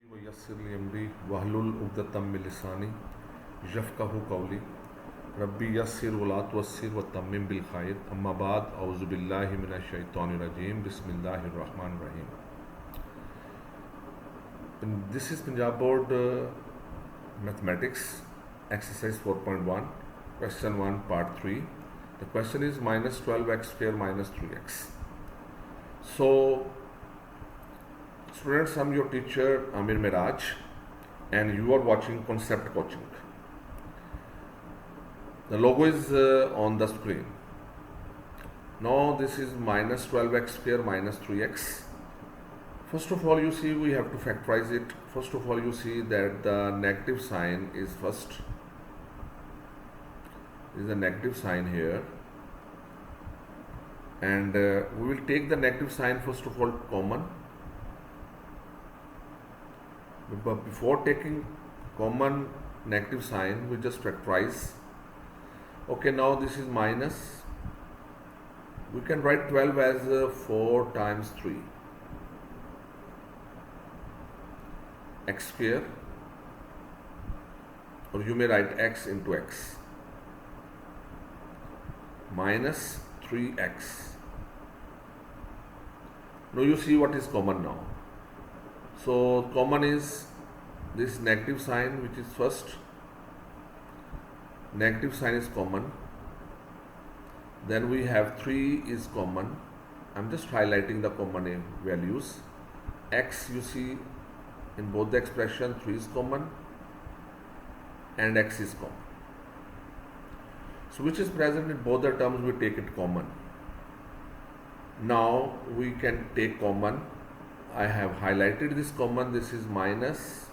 वयस्सिर अमरी वहलुल उक़दतम मिन लिसानी यफ़क़हू क़ौली रब्बी यस्सिर वला तुअस्सिर व तम्मिम बिल खैर अम्मा बाद औज़ु बिल्लाहि मिनश शैतानिर रजीम बिस्मिल्लाहिर रहमानिर रहीम. This is Punjab Board Mathematics Exercise 4.1 Question 1 Part 3. The question is minus 12x square minus 3x. So students, I'm your teacher Amir Miraj and you are watching Concept Coaching. The logo is on the screen. Now this is minus 12x square minus 3x. First of all, you see we have to factorize it. First of all, you see that the negative sign is first. There is a negative sign here, and we will take the negative sign first of all common. But before taking common negative sign, we just factorize. Okay, now this is minus. We can write 12 as 4 times 3 x square, or you may write x into x minus 3x. Now you see what is common now. So common is this negative sign, which is first. Negative sign is common. Then we have 3 is common. I'm just highlighting the common values. X, you see in both the expression 3 is common and x is common. So which is present in both the terms, we take it common. Now we can take common. I have highlighted this common. This is minus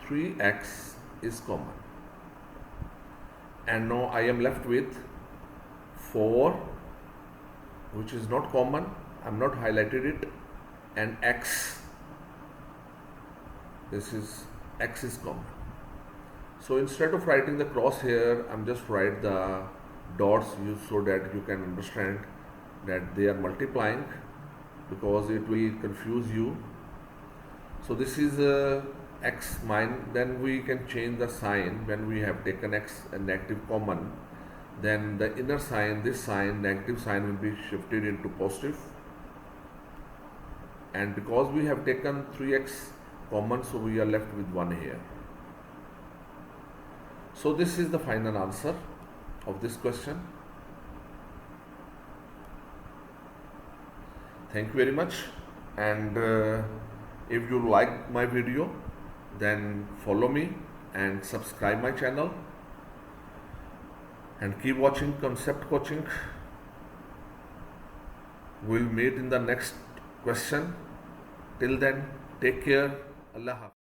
3x is common. And now I am left with 4, which is not common. I am not highlighted it, and x. This is x is common. So instead of writing the cross here, I'm just write the dots so that you can understand that they are multiplying, because it will confuse you. So this is x minus. Then we can change the sign when we have taken x a negative common. Then the inner sign, this sign, negative sign, will be shifted into positive. And because we have taken 3x common, so we are left with 1 here. So this is the final answer of this question. Thank you very much. And if you like my video, then follow me and subscribe my channel and keep watching Concept Coaching. We'll meet in the next question. Till then, take care. Allah Hafiz.